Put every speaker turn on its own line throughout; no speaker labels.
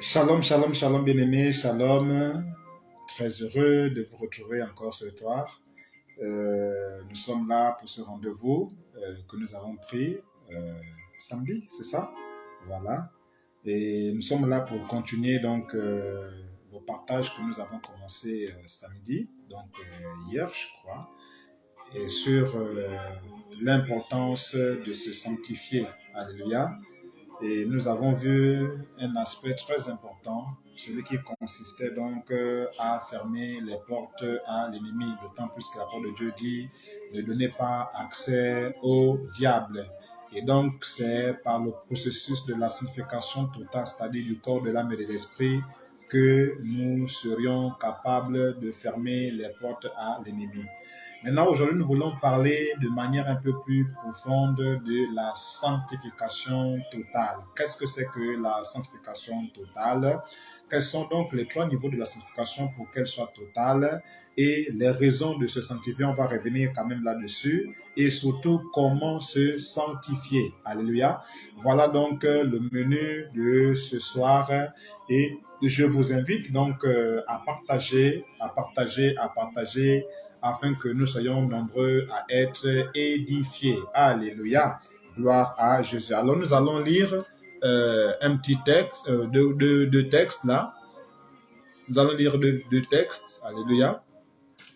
Shalom, shalom, shalom, bien-aimés, shalom. Très heureux de vous retrouver encore ce soir. Nous sommes là pour ce rendez-vous que nous avons pris samedi, c'est ça? Voilà. Et nous sommes là pour continuer donc le partage que nous avons commencé samedi, donc hier, je crois, et sur l'importance de se sanctifier. Alléluia. Et nous avons vu un aspect très important, celui qui consistait donc à fermer les portes à l'ennemi, d'autant plus que la parole de Dieu dit ne donnez pas accès au diable. Et donc c'est par le processus de la sanctification totale, c'est-à-dire du corps, de l'âme et de l'esprit, que nous serions capables de fermer les portes à l'ennemi. Maintenant, aujourd'hui, nous voulons parler de manière un peu plus profonde de la sanctification totale. Qu'est-ce que c'est que la sanctification totale? Quels sont donc les 3 niveaux de la sanctification pour qu'elle soit totale? Et les raisons de se sanctifier, on va revenir quand même là-dessus. Et surtout, comment se sanctifier. Alléluia. Voilà donc le menu de ce soir. Et je vous invite donc à partager, afin que nous soyons nombreux à être édifiés. Alléluia. Gloire à Jésus. Alors nous allons lire un petit texte, deux textes là. Nous allons lire deux textes. Alléluia.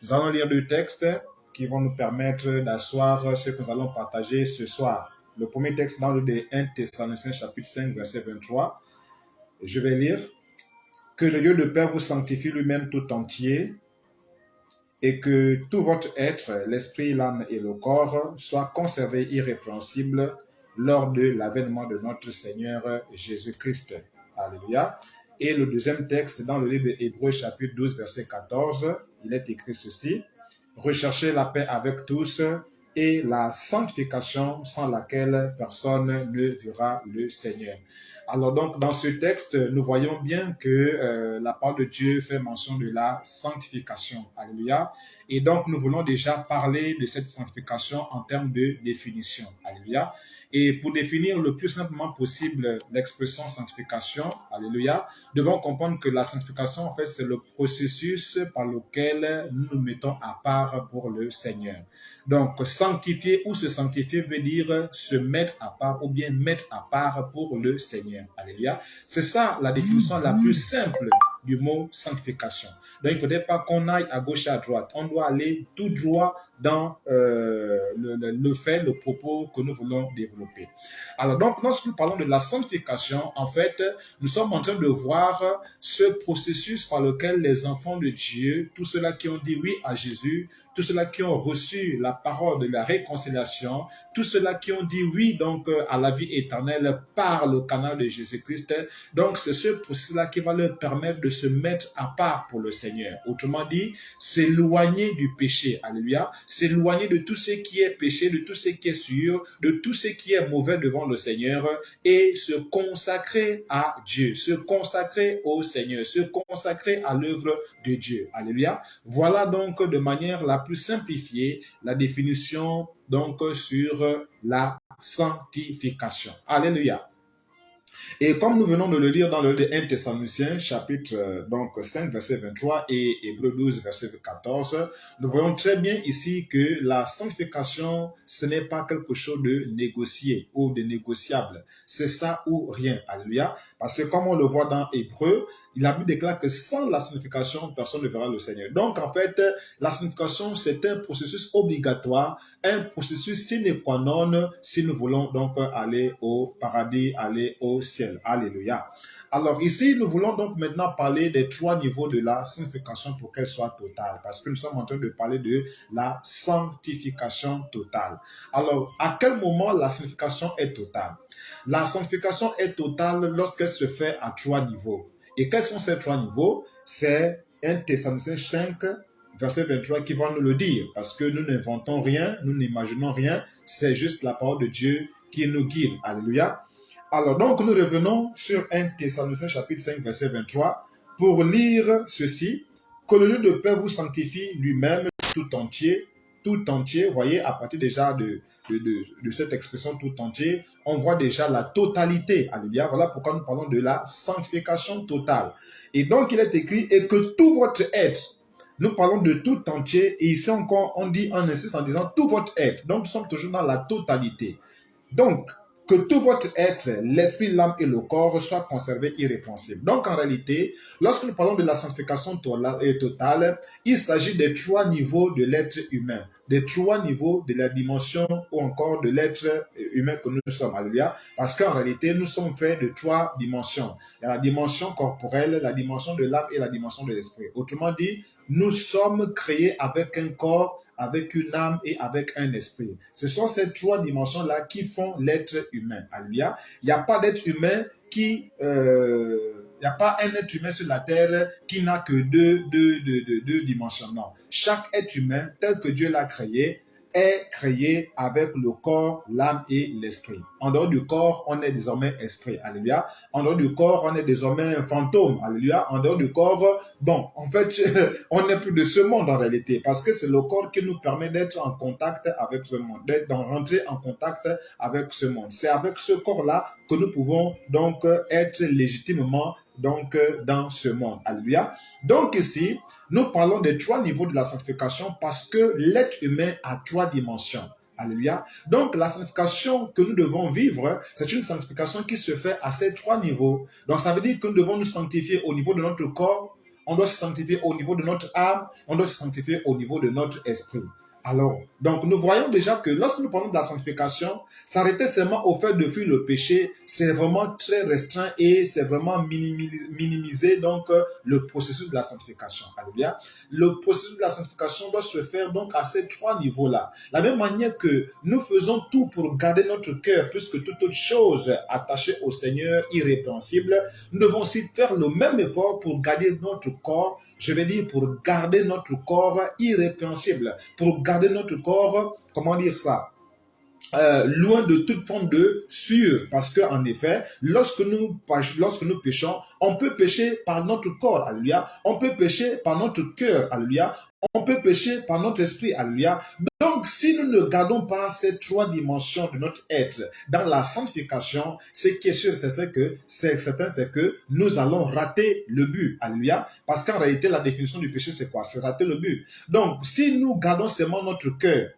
Nous allons lire 2 textes qui vont nous permettre d'asseoir ce que nous allons partager ce soir. Le premier texte dans le de 1 Thessaloniciens chapitre 5 verset 23. Je vais lire. Que le Dieu de paix vous sanctifie lui-même tout entier, et que tout votre être, l'esprit, l'âme et le corps, soit conservé irrépréhensible lors de l'avènement de notre Seigneur Jésus-Christ. Alléluia. Et le deuxième texte, dans le livre d'Hébreux, chapitre 12, verset 14, il est écrit ceci. Recherchez la paix avec tous et la sanctification sans laquelle personne ne verra le Seigneur. Alors donc, dans ce texte, nous voyons bien que la parole de Dieu fait mention de la sanctification. Alléluia. Et donc, nous voulons déjà parler de cette sanctification en termes de définition. Alléluia. Et pour définir le plus simplement possible l'expression sanctification, alléluia, nous devons comprendre que la sanctification, en fait, c'est le processus par lequel nous nous mettons à part pour le Seigneur. Donc, sanctifier ou se sanctifier veut dire se mettre à part ou bien mettre à part pour le Seigneur. Alléluia. C'est ça la définition la plus simple du mot sanctification. Donc, il ne faudrait pas qu'on aille à gauche et à droite. On doit aller tout droit dans le fait, le propos que nous voulons développer. Alors donc, lorsque nous parlons de la sanctification, en fait, nous sommes en train de voir ce processus par lequel les enfants de Dieu, tous ceux-là qui ont dit oui à Jésus, tous ceux-là qui ont reçu la parole de la réconciliation, tous ceux-là qui ont dit oui donc à la vie éternelle par le canal de Jésus-Christ. Donc, c'est ce processus-là qui va leur permettre de se mettre à part pour le Seigneur. Autrement dit, s'éloigner du péché. Alléluia. S'éloigner de tout ce qui est péché, de tout ce qui est sûr, de tout ce qui est mauvais devant le Seigneur et se consacrer à Dieu, se consacrer au Seigneur, se consacrer à l'œuvre de Dieu. Alléluia. Voilà donc de manière la plus simplifiée la définition donc sur la sanctification. Alléluia. Et comme nous venons de le lire dans le 1 Thessaloniciens, chapitre 5, verset 23 et Hébreux 12, verset 14, nous voyons très bien ici que la sanctification, ce n'est pas quelque chose de négocié ou de négociable. C'est ça ou rien. Alléluia. Parce que comme on le voit dans Hébreux, la Bible déclare que sans la sanctification, personne ne verra le Seigneur. Donc, en fait, la sanctification, c'est un processus obligatoire, un processus sine qua non si nous voulons donc aller au paradis, aller au ciel. Alléluia. Alors ici, nous voulons donc maintenant parler des 3 niveaux de la sanctification pour qu'elle soit totale, parce que nous sommes en train de parler de la sanctification totale. Alors, à quel moment la sanctification est totale? La sanctification est totale lorsqu'elle se fait à 3 niveaux. Et quels sont ces 3 niveaux? C'est 1 Thessaloniciens 5, verset 23 qui va nous le dire, parce que nous n'inventons rien, nous n'imaginons rien, c'est juste la parole de Dieu qui nous guide. Alléluia. Alors donc nous revenons sur 1 Thessaloniciens chapitre 5, verset 23 pour lire ceci. Que le Dieu de paix vous sanctifie lui-même tout entier, tout entier, vous voyez, à partir déjà de cette expression tout entier, on voit déjà la totalité. Alléluia. Voilà pourquoi nous parlons de la sanctification totale. Et donc, il est écrit, et que tout votre être, nous parlons de tout entier, et ici encore, on insiste en disant tout votre être. Donc, nous sommes toujours dans la totalité. Donc, que tout votre être, l'esprit, l'âme et le corps soient conservés irrépréhensibles. Donc, en réalité, lorsque nous parlons de la sanctification totale, il s'agit des 3 niveaux de l'être humain, des 3 niveaux de la dimension ou encore de l'être humain que nous sommes. Alléluia. Parce qu'en réalité, nous sommes faits de 3 dimensions. Il y a la dimension corporelle, la dimension de l'âme et la dimension de l'esprit. Autrement dit, nous sommes créés avec un corps, avec une âme et avec un esprit. Ce sont ces 3 dimensions-là qui font l'être humain. Alléluia. Il n'y a pas d'être humain il n'y a pas un être humain sur la terre qui n'a que deux dimensions. Non. Chaque être humain, tel que Dieu l'a créé, est créé avec le corps, l'âme et l'esprit. En dehors du corps, on est désormais esprit. Alléluia. En dehors du corps, on est désormais un fantôme. Alléluia. En dehors du corps, bon, en fait, on n'est plus de ce monde en réalité, parce que c'est le corps qui nous permet d'être en contact avec ce monde, rentrer en contact avec ce monde. C'est avec ce corps-là que nous pouvons donc être légitimement dans ce monde. Alléluia. Donc ici, nous parlons des 3 niveaux de la sanctification parce que l'être humain a 3 dimensions. Alléluia. Donc la sanctification que nous devons vivre, c'est une sanctification qui se fait à ces 3 niveaux. Donc ça veut dire que nous devons nous sanctifier au niveau de notre corps, on doit se sanctifier au niveau de notre âme, on doit se sanctifier au niveau de notre esprit. Alors, donc nous voyons déjà que lorsque nous parlons de la sanctification, s'arrêter seulement au fait de fuir le péché, c'est vraiment très restreint et c'est vraiment minimiser donc le processus de la sanctification. Alléluia. Le processus de la sanctification doit se faire donc à ces 3 niveaux-là. La même manière que nous faisons tout pour garder notre cœur plus que toute autre chose attachée au Seigneur irrépréhensible, nous devons aussi faire le même effort pour garder notre corps, je vais dire pour garder notre corps irrépréhensible, pour garder notre corps, comment dire ça, loin de toute forme de souillure, parce que en effet, lorsque nous péchons, on peut pécher par notre corps, alléluia, on peut pécher par notre cœur, alléluia, on peut pécher par notre esprit, alléluia. Donc, si nous ne gardons pas ces 3 dimensions de notre être dans la sanctification, ce qui est sûr, c'est que nous allons rater le but, alléluia, parce qu'en réalité, la définition du péché, c'est quoi? C'est rater le but. Donc, si nous gardons seulement notre cœur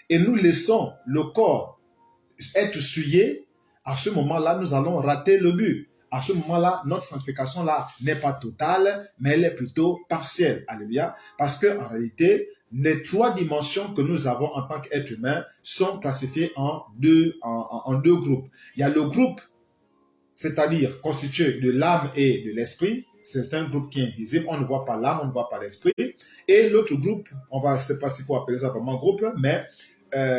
et nous laissons le corps être souillé, à ce moment-là, nous allons rater le but. À ce moment-là, notre sanctification-là n'est pas totale, mais elle est plutôt partielle. Alléluia. Parce qu'en réalité, les 3 dimensions que nous avons en tant qu'être humain sont classifiées en deux groupes. Il y a le groupe, c'est-à-dire constitué de l'âme et de l'esprit. C'est un groupe qui est invisible. On ne voit pas l'âme, on ne voit pas l'esprit. Et l'autre groupe, je ne sais pas s'il faut appeler ça vraiment groupe, mais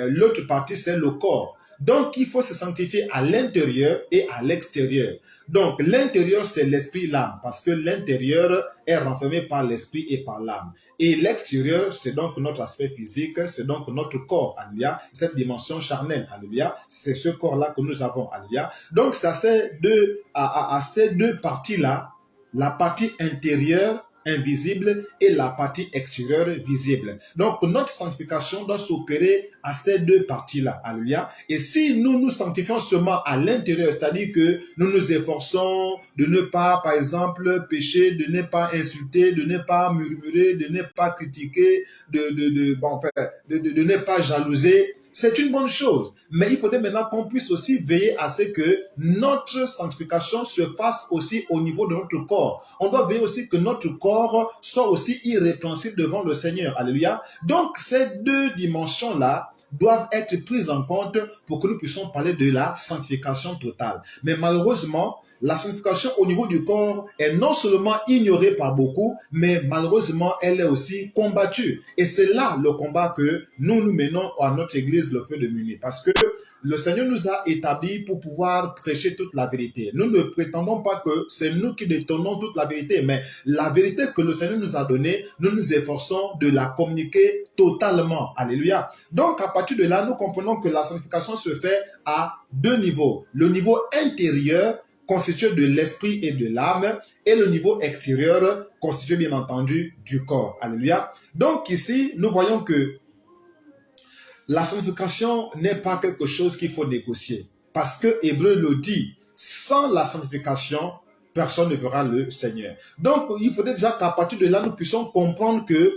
l'autre partie, c'est le corps. Donc, il faut se sanctifier à l'intérieur et à l'extérieur. Donc, l'intérieur, c'est l'esprit, l'âme, parce que l'intérieur est renfermé par l'esprit et par l'âme. Et l'extérieur, c'est donc notre aspect physique, c'est donc notre corps, alléluia, cette dimension charnelle, alléluia, c'est ce corps-là que nous avons, alléluia. Donc, c'est à ces deux parties-là, la partie intérieure invisible et la partie extérieure visible. Donc, notre sanctification doit s'opérer à ces deux parties-là. Alléluia. Et si nous nous sanctifions seulement à l'intérieur, c'est-à-dire que nous nous efforçons de ne pas, par exemple, pécher, de ne pas insulter, de ne pas murmurer, de ne pas critiquer, de ne pas jalouser, c'est une bonne chose. Mais il faudrait maintenant qu'on puisse aussi veiller à ce que notre sanctification se fasse aussi au niveau de notre corps. On doit veiller aussi que notre corps soit aussi irrépréhensible devant le Seigneur. Alléluia. Donc, ces deux dimensions-là doivent être prises en compte pour que nous puissions parler de la sanctification totale. Mais malheureusement, la sanctification au niveau du corps est non seulement ignorée par beaucoup, mais malheureusement, elle est aussi combattue. Et c'est là le combat que nous menons à notre église, le feu de Munich. Parce que le Seigneur nous a établis pour pouvoir prêcher toute la vérité. Nous ne prétendons pas que c'est nous qui détenons toute la vérité, mais la vérité que le Seigneur nous a donnée, nous nous efforçons de la communiquer totalement. Alléluia. Donc, à partir de là, nous comprenons que la sanctification se fait à deux niveaux. Le niveau intérieur, constitué de l'esprit et de l'âme, et le niveau extérieur, constitué bien entendu du corps. Alléluia. Donc ici, nous voyons que la sanctification n'est pas quelque chose qu'il faut négocier. Parce que Hébreu le dit, sans la sanctification, personne ne verra le Seigneur. Donc, il faudrait déjà qu'à partir de là, nous puissions comprendre que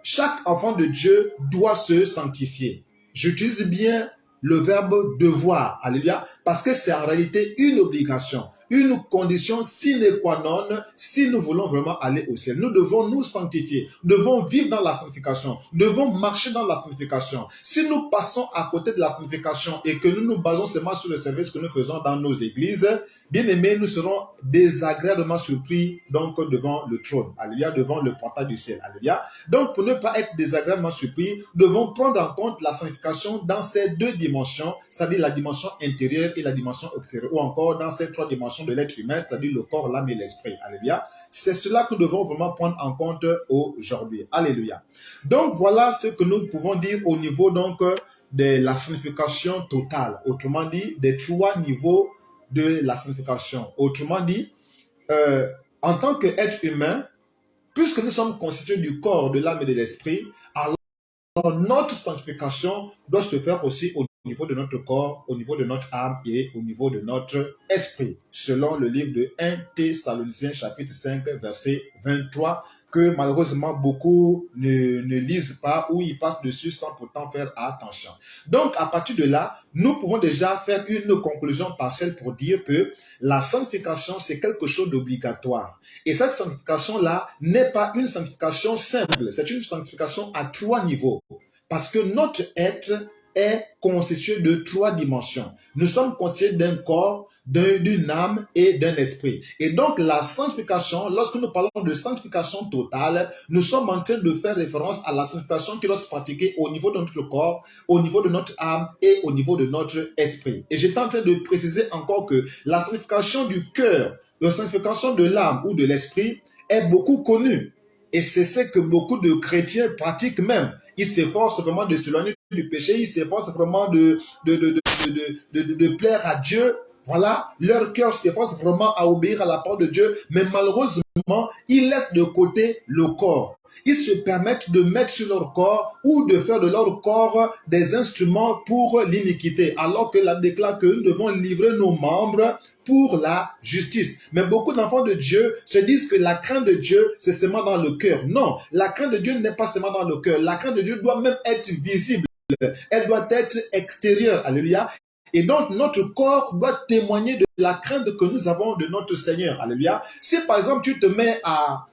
chaque enfant de Dieu doit se sanctifier. J'utilise bien le verbe devoir, alléluia, parce que c'est en réalité une obligation, une condition sine qua non si nous voulons vraiment aller au ciel. Nous devons nous sanctifier, nous devons vivre dans la sanctification, nous devons marcher dans la sanctification. Si nous passons à côté de la sanctification et que nous nous basons seulement sur le service que nous faisons dans nos églises, bien aimés, nous serons désagréablement surpris donc devant le trône, alléluia, devant le portail du ciel, alléluia. Donc pour ne pas être désagréablement surpris, nous devons prendre en compte la sanctification dans ces deux dimensions, c'est-à-dire la dimension intérieure et la dimension extérieure, ou encore dans ces trois dimensions de l'être humain, c'est-à-dire le corps, l'âme et l'esprit, alléluia. C'est cela que nous devons vraiment prendre en compte aujourd'hui, alléluia. Donc voilà ce que nous pouvons dire au niveau donc de la sanctification totale, autrement dit des trois niveaux de la sanctification. Autrement dit, en tant qu'être humain, puisque nous sommes constitués du corps, de l'âme et de l'esprit, alors notre sanctification doit se faire aussi au niveau de notre corps, au niveau de notre âme et au niveau de notre esprit, selon le livre de 1 Thessaloniciens chapitre 5 verset 23, que malheureusement beaucoup ne lisent pas ou ils passent dessus sans pourtant faire attention. Donc à partir de là, nous pouvons déjà faire une conclusion partielle pour dire que la sanctification c'est quelque chose d'obligatoire. Et cette sanctification-là n'est pas une sanctification simple, c'est une sanctification à trois niveaux. Parce que notre être est constitué de trois dimensions. Nous sommes constitués d'un corps, d'une âme et d'un esprit. Et donc la sanctification, lorsque nous parlons de sanctification totale, nous sommes en train de faire référence à la sanctification qui doit se pratiquer au niveau de notre corps, au niveau de notre âme et au niveau de notre esprit. Et j'étais en train de préciser encore que la sanctification du cœur, la sanctification de l'âme ou de l'esprit est beaucoup connue. Et c'est ce que beaucoup de chrétiens pratiquent même. Ils s'efforcent vraiment de s'éloigner du péché, ils s'efforcent vraiment de plaire à Dieu. Voilà, leur cœur s'efforce vraiment à obéir à la parole de Dieu, mais malheureusement, ils laissent de côté le corps. Ils se permettent de mettre sur leur corps ou de faire de leur corps des instruments pour l'iniquité, alors que la déclare que nous devons livrer nos membres pour la justice. Mais beaucoup d'enfants de Dieu se disent que la crainte de Dieu, c'est seulement dans le cœur. Non, la crainte de Dieu n'est pas seulement dans le cœur. La crainte de Dieu doit même être visible. Elle doit être extérieure. Alléluia. Et donc, notre corps doit témoigner de la crainte que nous avons de notre Seigneur. Alléluia. Si, par exemple, tu te mets à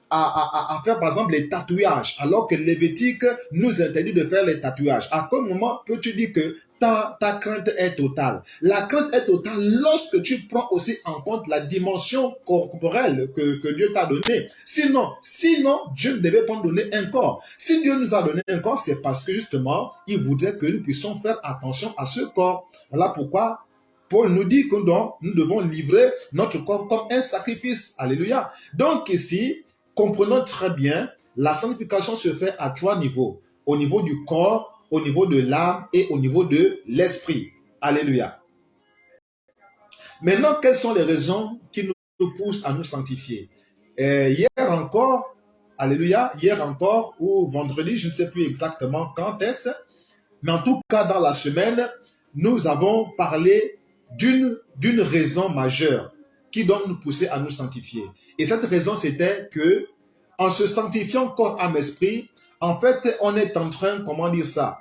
faire, par exemple, les tatouages, alors que Lévitique nous interdit de faire les tatouages, à quel moment peux-tu dire que ta crainte est totale? La crainte est totale lorsque tu prends aussi en compte la dimension corporelle que Dieu t'a donnée. Sinon, Dieu ne devait pas nous donner un corps. Si Dieu nous a donné un corps, c'est parce que justement, il voudrait que nous puissions faire attention à ce corps. Voilà pourquoi Paul nous dit que nous devons livrer notre corps comme un sacrifice. Alléluia. Donc ici, comprenons très bien, la sanctification se fait à trois niveaux. Au niveau du corps, au niveau de l'âme et au niveau de l'esprit. Alléluia. Maintenant, quelles sont les raisons qui nous poussent à nous sanctifier? Hier encore, alléluia, hier encore, ou vendredi, je ne sais plus exactement quand est-ce, mais en tout cas dans la semaine, nous avons parlé d'une raison majeure qui doit nous pousser à nous sanctifier. Et cette raison, c'était que en se sanctifiant corps, âme, esprit, en fait, on est en train, comment dire ça,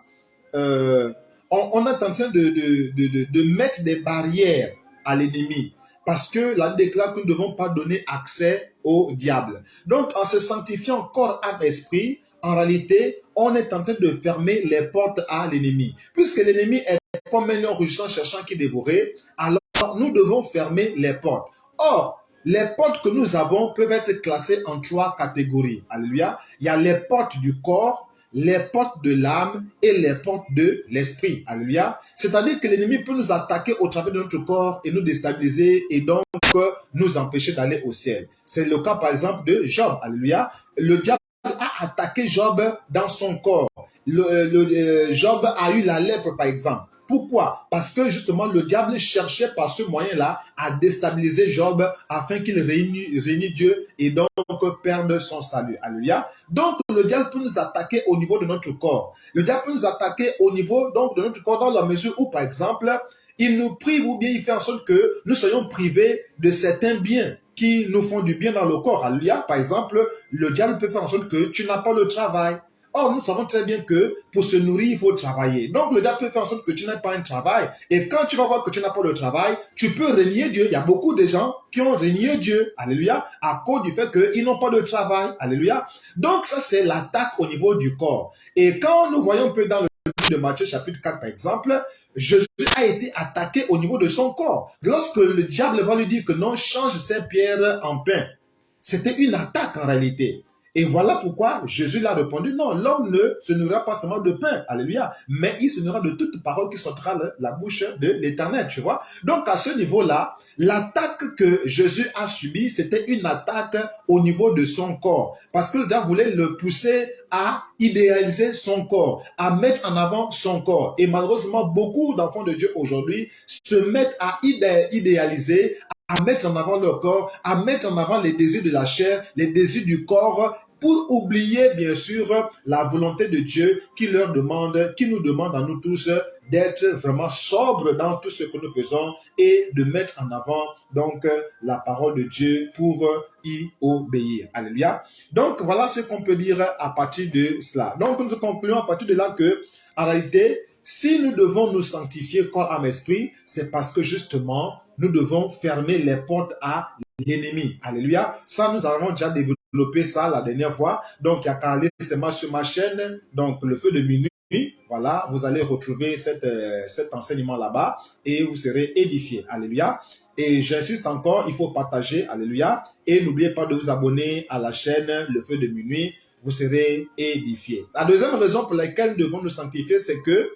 on est en train de mettre des barrières à l'ennemi. Parce que la déclare que nous ne devons pas donner accès au diable. Donc, en se sanctifiant corps, âme, esprit, en réalité, on est en train de fermer les portes à l'ennemi. Puisque l'ennemi est comme un lion rugissant cherchant qui dévorer, alors nous devons fermer les portes. Or, les portes que nous avons peuvent être classées en trois catégories. Alléluia. Il y a les portes du corps, les portes de l'âme et les portes de l'esprit. Alléluia. C'est-à-dire que l'ennemi peut nous attaquer au travers de notre corps et nous déstabiliser et donc nous empêcher d'aller au ciel. C'est le cas par exemple de Job. Alléluia. Le diable a attaqué Job dans son corps. Job a eu la lèpre par exemple. Pourquoi? Parce que justement, le diable cherchait par ce moyen-là à déstabiliser Job afin qu'il renie Dieu et donc perde son salut. Alléluia. Donc, le diable peut nous attaquer au niveau de notre corps. Le diable peut nous attaquer au niveau donc, de notre corps dans la mesure où, par exemple, il nous prive ou bien il fait en sorte que nous soyons privés de certains biens qui nous font du bien dans le corps. Alléluia. Par exemple, le diable peut faire en sorte que tu n'as pas le travail. Or, nous savons très bien que pour se nourrir, il faut travailler. Donc, le diable peut faire en sorte que tu n'aies pas un travail. Et quand tu vas voir que tu n'as pas le travail, tu peux renier Dieu. Il y a beaucoup de gens qui ont renié Dieu. Alléluia. À cause du fait qu'ils n'ont pas de travail. Alléluia. Donc, ça, c'est l'attaque au niveau du corps. Et quand nous voyons un peu dans le livre de Matthieu chapitre 4, par exemple, Jésus a été attaqué au niveau de son corps. Lorsque le diable va lui dire que non, change ses pierres en pain. C'était une attaque en réalité. Et voilà pourquoi Jésus l'a répondu, non, l'homme ne se nourrira pas seulement de pain, alléluia, mais il se nourrira de toute parole qui sortira de la bouche de l'Éternel, tu vois. Donc à ce niveau-là, l'attaque que Jésus a subie, c'était une attaque au niveau de son corps. Parce que le diable voulait le pousser à idéaliser son corps, à mettre en avant son corps. Et malheureusement, beaucoup d'enfants de Dieu aujourd'hui se mettent à idéaliser, à mettre en avant leur corps, à mettre en avant les désirs de la chair, les désirs du corps, pour oublier bien sûr la volonté de Dieu qui leur demande, qui nous demande à nous tous d'être vraiment sobres dans tout ce que nous faisons et de mettre en avant donc la parole de Dieu pour y obéir. Alléluia. Donc voilà ce qu'on peut dire à partir de cela. Donc nous concluons à partir de là que en réalité, si nous devons nous sanctifier corps, âme, esprit, c'est parce que justement nous devons fermer les portes à l'ennemi. Alléluia. Ça, nous avons déjà développé ça la dernière fois. Donc, il y a qu'à aller seulement sur ma chaîne, donc le feu de minuit. Voilà, vous allez retrouver cet enseignement là-bas et vous serez édifiés. Alléluia. Et j'insiste encore, il faut partager. Alléluia. Et n'oubliez pas de vous abonner à la chaîne Le Feu de Minuit. Vous serez édifiés. La deuxième raison pour laquelle nous devons nous sanctifier, c'est que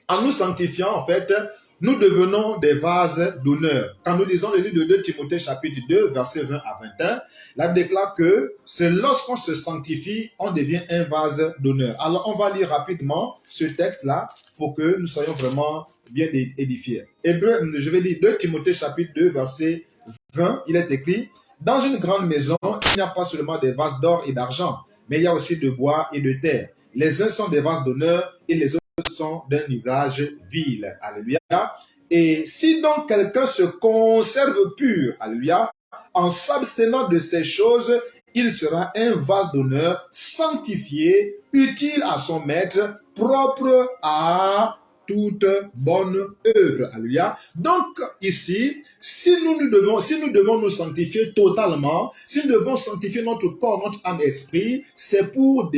en nous sanctifiant, en fait, nous devenons des vases d'honneur. Quand nous lisons le livre de 2 Timothée chapitre 2, versets 20 à 21, là, il déclare que c'est lorsqu'on se sanctifie, on devient un vase d'honneur. Alors, on va lire rapidement ce texte-là pour que nous soyons vraiment bien édifiés. Je vais lire 2 Timothée chapitre 2, verset 20, il est écrit, « Dans une grande maison, il n'y a pas seulement des vases d'or et d'argent, mais il y a aussi de bois et de terre. Les uns sont des vases d'honneur et les autres sont d'un usage vil. » Alléluia. Et si donc quelqu'un se conserve pur, alléluia, en s'abstenant de ces choses, il sera un vase d'honneur, sanctifié, utile à son maître, propre à toute bonne œuvre. Alléluia. Donc, ici, si nous devons nous sanctifier totalement, si nous devons sanctifier notre corps, notre âme, esprit, c'est pour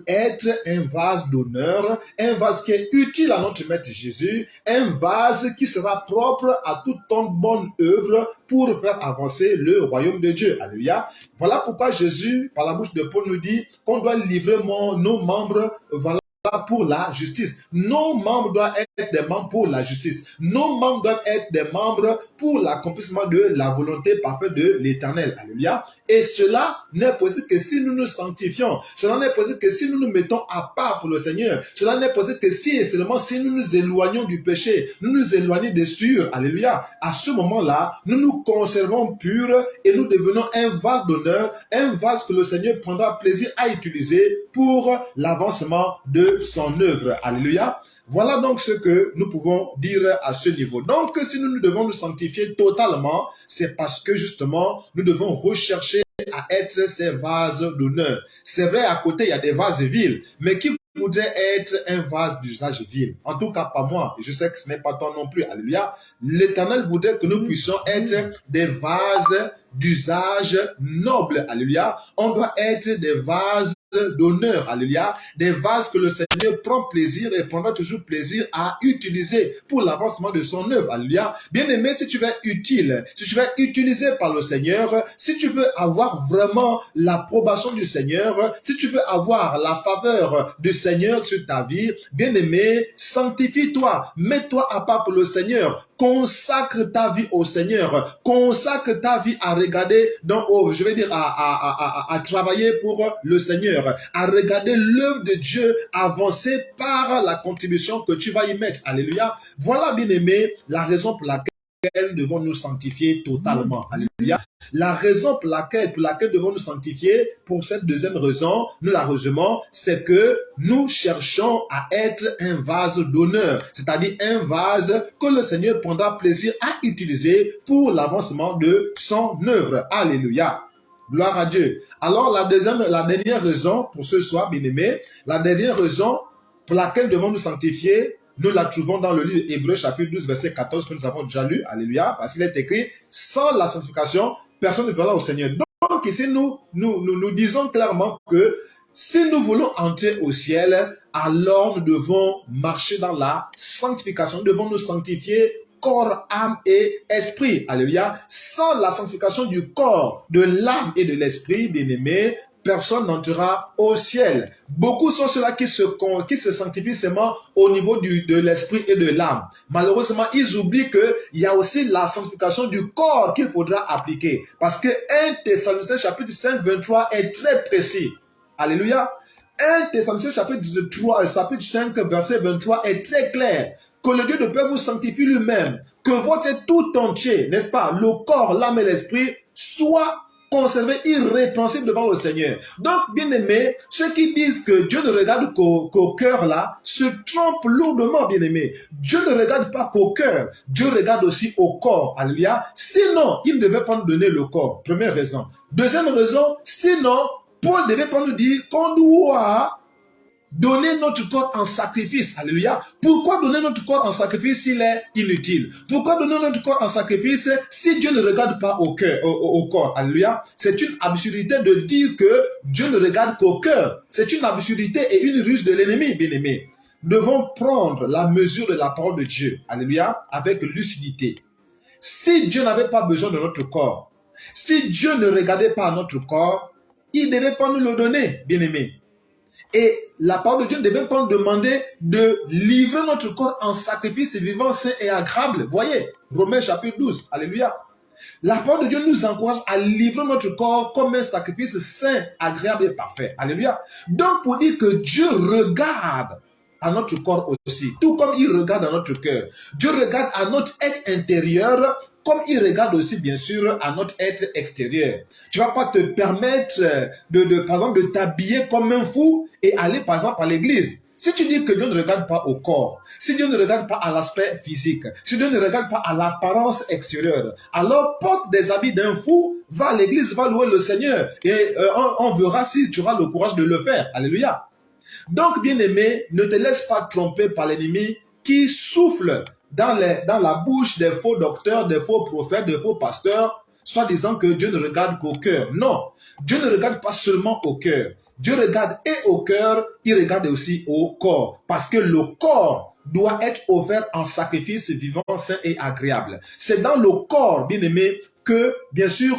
être un vase d'honneur, un vase qui est utile à notre Maître Jésus, un vase qui sera propre à toute bonne œuvre pour faire avancer le royaume de Dieu. Alléluia. Voilà pourquoi Jésus, par la bouche de Paul, nous dit qu'on doit livrer nos membres, voilà, pour la justice. Nos membres doivent être des membres pour la justice. Nos membres doivent être des membres pour l'accomplissement de la volonté parfaite de l'Éternel. Alléluia. Et cela n'est possible que si nous nous sanctifions. Cela n'est possible que si nous nous mettons à part pour le Seigneur. Cela n'est possible que si et seulement si nous nous éloignons du péché, nous nous éloignons des sûrs. Alléluia. À ce moment-là, nous nous conservons purs et nous devenons un vase d'honneur, un vase que le Seigneur prendra plaisir à utiliser pour l'avancement de son œuvre. Alléluia. Voilà donc ce que nous pouvons dire à ce niveau. Donc, si nous devons nous sanctifier totalement, c'est parce que justement, nous devons rechercher à être ces vases d'honneur. C'est vrai, à côté, il y a des vases vils, mais qui voudrait être un vase d'usage vil? En tout cas, pas moi. Je sais que ce n'est pas toi non plus. Alléluia. L'Éternel voudrait que nous puissions être des vases d'usage noble. Alléluia. On doit être des vases d'honneur, alléluia, des vases que le Seigneur prend plaisir et prendra toujours plaisir à utiliser pour l'avancement de son œuvre, alléluia. Bien-aimé, si tu veux être utile, si tu veux être utilisé par le Seigneur, si tu veux avoir vraiment l'approbation du Seigneur, si tu veux avoir la faveur du Seigneur sur ta vie, bien-aimé, sanctifie-toi, mets-toi à part pour le Seigneur, consacre ta vie au Seigneur, consacre ta vie à regarder, à travailler pour le Seigneur. Seigneur, à regarder l'œuvre de Dieu avancer par la contribution que tu vas y mettre. Alléluia. Voilà, bien-aimé, la raison pour laquelle devons nous sanctifier totalement. Alléluia. La raison pour laquelle devons nous sanctifier, pour cette deuxième raison, nous la résumons, c'est que nous cherchons à être un vase d'honneur, c'est-à-dire un vase que le Seigneur prendra plaisir à utiliser pour l'avancement de son œuvre. Alléluia. Gloire à Dieu. Alors la dernière raison pour ce soir, bien-aimé, la dernière raison pour laquelle devons nous sanctifier, nous la trouvons dans le livre Hébreux chapitre 12 verset 14 que nous avons déjà lu. Alléluia. Parce qu'il est écrit, sans la sanctification, personne ne verra au Seigneur. Donc ici, nous disons clairement que si nous voulons entrer au ciel, alors nous devons marcher dans la sanctification. Nous devons nous sanctifier corps, âme et esprit. Alléluia. Sans la sanctification du corps, de l'âme et de l'esprit, bien-aimé, personne n'entrera au ciel. Beaucoup sont ceux-là qui se sanctifient seulement au niveau de l'esprit et de l'âme. Malheureusement, ils oublient qu'il y a aussi la sanctification du corps qu'il faudra appliquer. Parce que 1 Thessaloniciens chapitre 5, 23 est très précis. Alléluia. 1 Thessaloniciens chapitre 5, verset 23 est très clair. Que le Dieu de paix vous sanctifie lui-même. Que votre tout entier, n'est-ce pas, le corps, l'âme et l'esprit, soit conservé irrépréhensible devant le Seigneur. Donc, bien-aimés, ceux qui disent que Dieu ne regarde qu'au cœur là, se trompent lourdement, bien-aimés. Dieu ne regarde pas qu'au cœur, Dieu regarde aussi au corps. Alléluia. Sinon, il ne devait pas nous donner le corps. Première raison. Deuxième raison, sinon, Paul ne devait pas nous dire qu'on doit donner notre corps en sacrifice. Alléluia. Pourquoi donner notre corps en sacrifice s'il est inutile? Pourquoi donner notre corps en sacrifice si Dieu ne regarde pas au cœur, au corps? Alléluia. C'est une absurdité de dire que Dieu ne regarde qu'au cœur. C'est une absurdité et une ruse de l'ennemi, bien-aimé. Nous devons prendre la mesure de la parole de Dieu. Alléluia. Avec lucidité. Si Dieu n'avait pas besoin de notre corps, si Dieu ne regardait pas notre corps, il ne devait pas nous le donner, bien-aimé. Et la parole de Dieu ne devait pas nous demander de livrer notre corps en sacrifice vivant, saint et agréable. Voyez, Romains chapitre 12. Alléluia. La parole de Dieu nous encourage à livrer notre corps comme un sacrifice saint, agréable et parfait. Alléluia. Donc, pour dire que Dieu regarde à notre corps aussi, tout comme il regarde à notre cœur. Dieu regarde à notre être intérieur, comme il regarde aussi, bien sûr, à notre être extérieur. Tu ne vas pas te permettre, par exemple, de t'habiller comme un fou et aller, par exemple, à l'église. Si tu dis que Dieu ne regarde pas au corps, si Dieu ne regarde pas à l'aspect physique, si Dieu ne regarde pas à l'apparence extérieure, alors porte des habits d'un fou, va à l'église, va louer le Seigneur et on verra si tu auras le courage de le faire. Alléluia. Donc, bien-aimé, ne te laisse pas tromper par l'ennemi qui souffle dans la bouche des faux docteurs, des faux prophètes, des faux pasteurs, soit disant que Dieu ne regarde qu'au cœur. Non, Dieu ne regarde pas seulement au cœur. Dieu regarde et au cœur, il regarde aussi au corps. Parce que le corps doit être offert en sacrifice vivant, saint et agréable. C'est dans le corps, bien-aimé, que, bien sûr,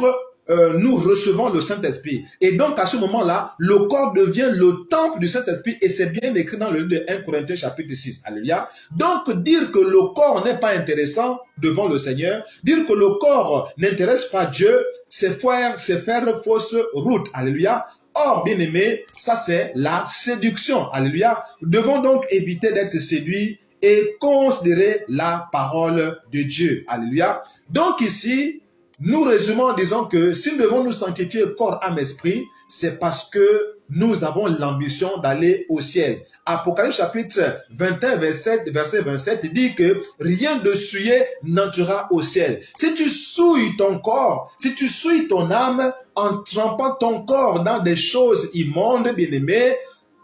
nous recevons le Saint-Esprit. Et donc, à ce moment-là, le corps devient le temple du Saint-Esprit et c'est bien écrit dans le livre de 1 Corinthiens chapitre 6. Alléluia. Donc, dire que le corps n'est pas intéressant devant le Seigneur, dire que le corps n'intéresse pas Dieu, c'est faire fausse route. Alléluia. Or, bien-aimé, ça c'est la séduction. Alléluia. Nous devons donc éviter d'être séduits et considérer la parole de Dieu. Alléluia. Donc ici, nous résumons en disant que si nous devons nous sanctifier corps, âme, esprit, c'est parce que nous avons l'ambition d'aller au ciel. Apocalypse chapitre 21, verset 27 dit que rien de souillé n'entrera au ciel. Si tu souilles ton corps, si tu souilles ton âme en trempant ton corps dans des choses immondes, bien-aimé,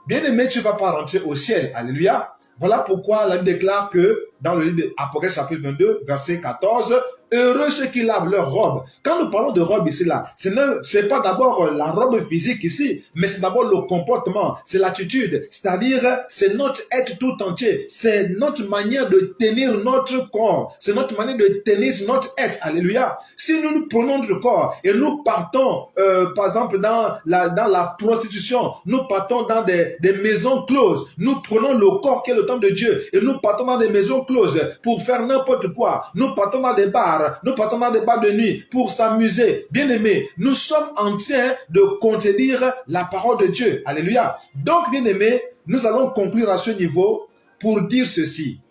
tu ne vas pas rentrer au ciel. Alléluia. Voilà pourquoi la Bible déclare que dans le livre d'Apocalypse chapitre 22, verset 14, heureux ceux qui lavent leur robe. Quand nous parlons de robe ici, là, ce n'est pas d'abord la robe physique ici, mais c'est d'abord le comportement, c'est l'attitude, c'est-à-dire c'est notre être tout entier, c'est notre manière de tenir notre corps, c'est notre manière de tenir notre être. Alléluia. Si nous prenons notre corps et nous partons, par exemple, dans la prostitution, nous partons dans des maisons closes, nous prenons le corps qui est le temple de Dieu et nous partons dans des maisons closes pour faire n'importe quoi, nous partons dans des bars, boire, nous partons dans des bars de nuit pour s'amuser. Bien-aimés, nous sommes en train de contredire la parole de Dieu. Alléluia. Donc, bien-aimés, nous allons conclure à ce niveau pour dire ceci.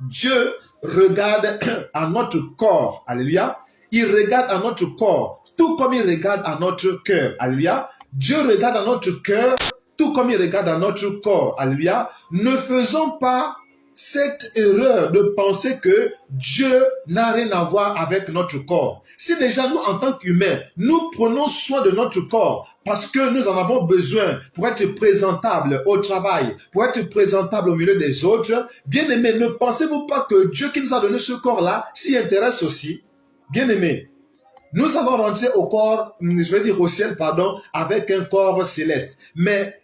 Dieu regarde à notre corps. Alléluia. Il regarde à notre corps, tout comme il regarde à notre cœur. Alléluia. Dieu regarde à notre cœur, tout comme il regarde à notre corps. Alléluia. Ne faisons pas cette erreur de penser que Dieu n'a rien à voir avec notre corps. Si déjà nous, en tant qu'humains, nous prenons soin de notre corps parce que nous en avons besoin pour être présentables au travail, pour être présentables au milieu des autres, bien aimés, ne pensez-vous pas que Dieu qui nous a donné ce corps-là s'y intéresse aussi? Bien aimés, nous allons rentrer au corps, je vais dire au ciel, pardon, avec un corps céleste. Mais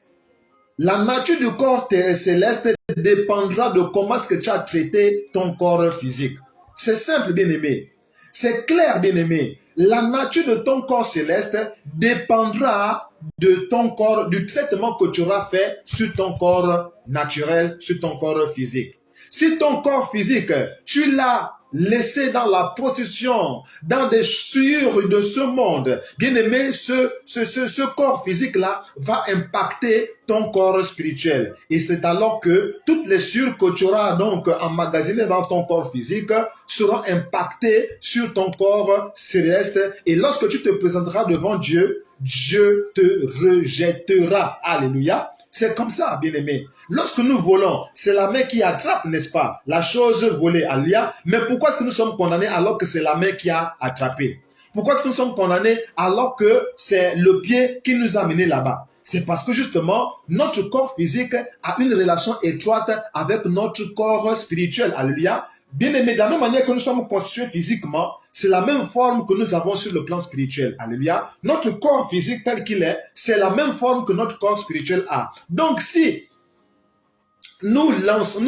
la nature du corps céleste dépendra de comment est-ce que tu as traité ton corps physique. C'est simple, bien-aimé. C'est clair, bien-aimé. La nature de ton corps céleste dépendra de ton corps, du traitement que tu auras fait sur ton corps naturel, sur ton corps physique. Si ton corps physique, tu l'as laissé dans la possession, dans des souillures de ce monde, bien aimé, ce corps physique-là va impacter ton corps spirituel. Et c'est alors que toutes les souillures que tu auras donc emmagasinées dans ton corps physique seront impactées sur ton corps céleste. Et lorsque tu te présenteras devant Dieu, Dieu te rejettera. Alléluia. C'est comme ça, bien-aimé. Lorsque nous volons, c'est la main qui attrape, n'est-ce pas? La chose volée, alléluia. Mais pourquoi est-ce que nous sommes condamnés alors que c'est la main qui a attrapé? Pourquoi est-ce que nous sommes condamnés alors que c'est le pied qui nous a menés là-bas? C'est parce que justement, notre corps physique a une relation étroite avec notre corps spirituel, alléluia. Bien-aimé, de la même manière que nous sommes constitués physiquement, c'est la même forme que nous avons sur le plan spirituel. Alléluia. Notre corps physique tel qu'il est, c'est la même forme que notre corps spirituel a. Donc si nous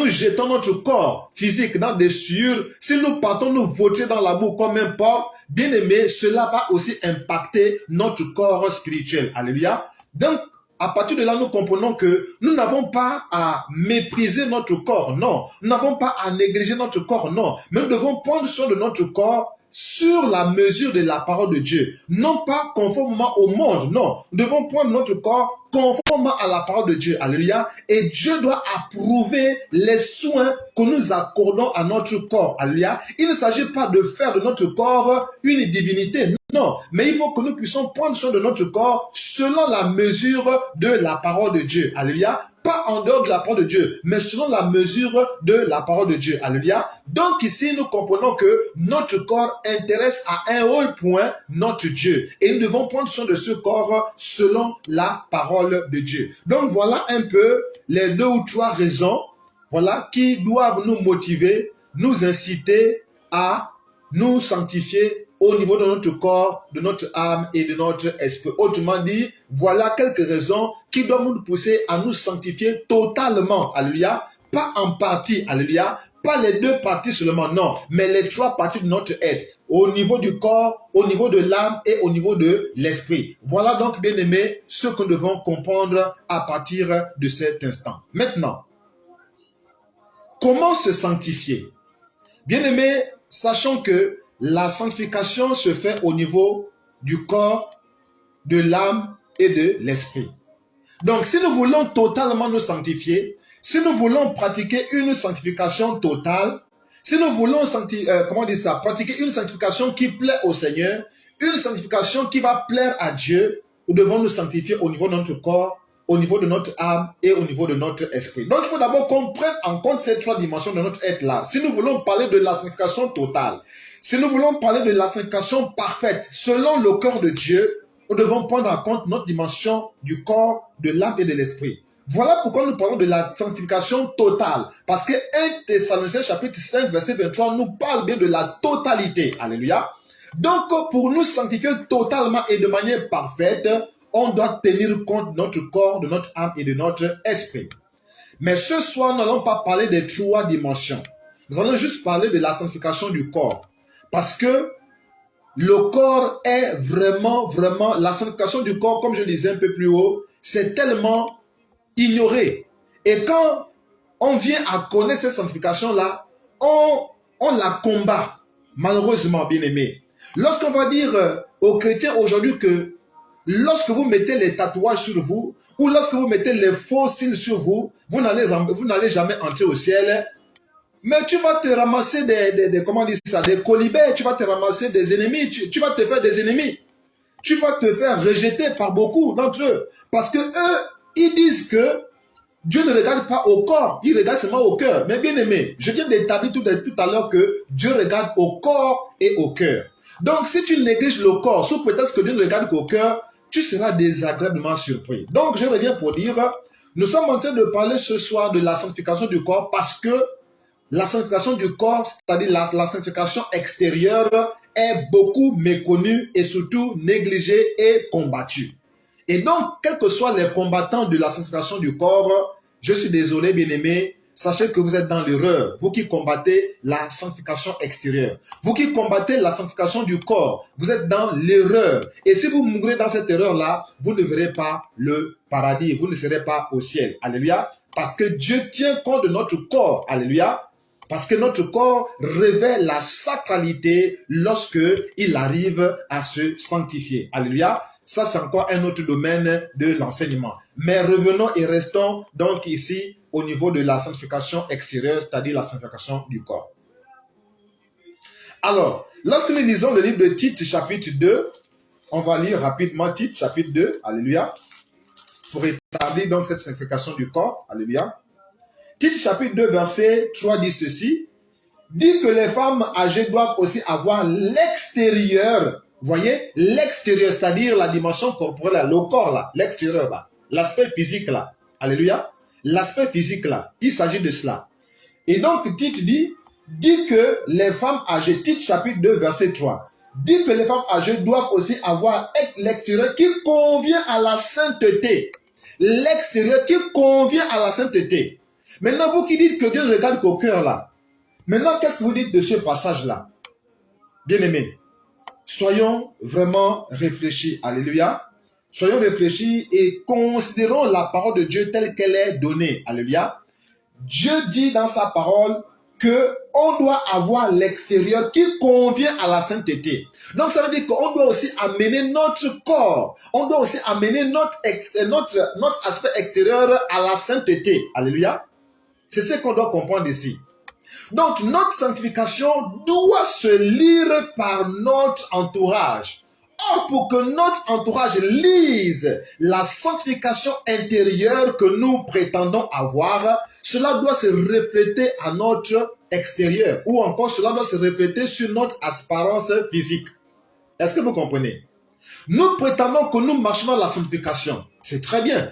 jetons notre corps physique dans des souillures, si nous partons nous voter dans la boue comme un porc, bien-aimé, cela va aussi impacter notre corps spirituel. Alléluia. Donc, à partir de là, nous comprenons que nous n'avons pas à mépriser notre corps, non. Nous n'avons pas à négliger notre corps, non. Mais nous devons prendre soin de notre corps sur la mesure de la parole de Dieu. Non pas conformément au monde, non. Nous devons prendre notre corps conformément à la parole de Dieu. Alléluia. Et Dieu doit approuver les soins que nous accordons à notre corps. Alléluia. Il ne s'agit pas de faire de notre corps une divinité. Non, mais il faut que nous puissions prendre soin de notre corps selon la mesure de la parole de Dieu. Alléluia. Pas en dehors de la parole de Dieu, mais selon la mesure de la parole de Dieu. Alléluia. Donc ici, nous comprenons que notre corps intéresse à un haut point notre Dieu. Et nous devons prendre soin de ce corps selon la parole de Dieu. Donc voilà un peu les 2 ou 3 raisons, voilà, qui doivent nous motiver, nous inciter à nous sanctifier au niveau de notre corps, de notre âme et de notre esprit. Autrement dit, voilà quelques raisons qui doivent nous pousser à nous sanctifier totalement. Alléluia. Pas en partie. Alléluia. Pas les 2 parties seulement, non. Mais les 3 parties de notre être. Au niveau du corps, au niveau de l'âme et au niveau de l'esprit. Voilà donc, bien aimés, ce que nous devons comprendre à partir de cet instant. Maintenant, comment se sanctifier? Bien aimés, sachons que la sanctification se fait au niveau du corps, de l'âme et de l'esprit. Donc, si nous voulons totalement nous sanctifier, si nous voulons pratiquer une sanctification totale, si nous voulons pratiquer une sanctification qui plaît au Seigneur, une sanctification qui va plaire à Dieu, nous devons nous sanctifier au niveau de notre corps, au niveau de notre âme et au niveau de notre esprit. Donc, il faut d'abord qu'on prenne en compte ces 3 dimensions de notre être-là. Si nous voulons parler de la sanctification totale, si nous voulons parler de la sanctification parfaite, selon le cœur de Dieu, nous devons prendre en compte notre dimension du corps, de l'âme et de l'esprit. Voilà pourquoi nous parlons de la sanctification totale. Parce que 1 Thessaloniciens chapitre 5, verset 23 nous parle bien de la totalité. Alléluia. Donc, pour nous sanctifier totalement et de manière parfaite, on doit tenir compte de notre corps, de notre âme et de notre esprit. Mais ce soir, nous n'allons pas parler des 3 dimensions. Nous allons juste parler de la sanctification du corps. Parce que le corps est vraiment, la sanctification du corps, comme je disais un peu plus haut, c'est tellement ignoré. Et quand on vient à connaître cette sanctification-là, on la combat. malheureusement, bien-aimés, lorsqu'on va dire aux chrétiens aujourd'hui que lorsque vous mettez les tatouages sur vous, ou lorsque vous mettez les faux cils sur vous, vous n'allez jamais entrer au ciel, mais tu vas te ramasser comment dire ça, des colibets, tu vas te ramasser des ennemis, tu vas te faire des ennemis. Tu vas te faire rejeter par beaucoup d'entre eux. Parce que eux, ils disent que Dieu ne regarde pas au corps, il regarde seulement au cœur. Mais bien aimé, je viens d'établir tout à l'heure que Dieu regarde au corps et au cœur. Donc si tu négliges le corps, sous prétexte que Dieu ne regarde qu'au cœur, tu seras désagréablement surpris. Donc je reviens pour dire, nous sommes en train de parler ce soir de la sanctification du corps parce que la sanctification du corps, c'est-à-dire la sanctification extérieure, est beaucoup méconnue et surtout négligée et combattue. Et donc, quels que soient les combattants de la sanctification du corps, je suis désolé, bien-aimés, sachez que vous êtes dans l'erreur, vous qui combattez la sanctification extérieure. Vous qui combattez la sanctification du corps, vous êtes dans l'erreur. Et si vous mourrez dans cette erreur-là, vous ne verrez pas le paradis, vous ne serez pas au ciel. Alléluia. Parce que Dieu tient compte de notre corps. Alléluia. Parce que notre corps révèle la sacralité lorsque il arrive à se sanctifier. Alléluia. Ça, c'est encore un autre domaine de l'enseignement. Mais revenons et restons donc ici au niveau de la sanctification extérieure, c'est-à-dire la sanctification du corps. Alors, lorsque nous lisons le livre de Tite, chapitre 2, on va lire rapidement Tite, chapitre 2, alléluia, pour établir donc cette sanctification du corps, alléluia. Tite chapitre 2, verset 3 dit ceci, dit que les femmes âgées doivent aussi avoir l'extérieur, vous voyez, l'extérieur, c'est-à-dire la dimension corporelle, le corps là, l'extérieur là, l'aspect physique là, alléluia, l'aspect physique là, il s'agit de cela. Et donc Tite dit que les femmes âgées, Tite chapitre 2, verset 3, dit que les femmes âgées doivent aussi avoir l'extérieur qui convient à la sainteté, l'extérieur qui convient à la sainteté. Maintenant, vous qui dites que Dieu ne regarde qu'au cœur là, maintenant, qu'est-ce que vous dites de ce passage-là? Bien-aimés, soyons vraiment réfléchis. Alléluia. Soyons réfléchis et considérons la parole de Dieu telle qu'elle est donnée. Alléluia. Dieu dit dans sa parole qu'on doit avoir l'extérieur qui convient à la sainteté. Donc, ça veut dire qu'on doit aussi amener notre corps. On doit aussi amener notre aspect extérieur à la sainteté. Alléluia. C'est ce qu'on doit comprendre ici. Donc, notre sanctification doit se lire par notre entourage. Or, pour que notre entourage lise la sanctification intérieure que nous prétendons avoir, cela doit se refléter à notre extérieur. Ou encore, cela doit se refléter sur notre apparence physique. Est-ce que vous comprenez? Nous prétendons que nous marchons dans la sanctification. C'est très bien.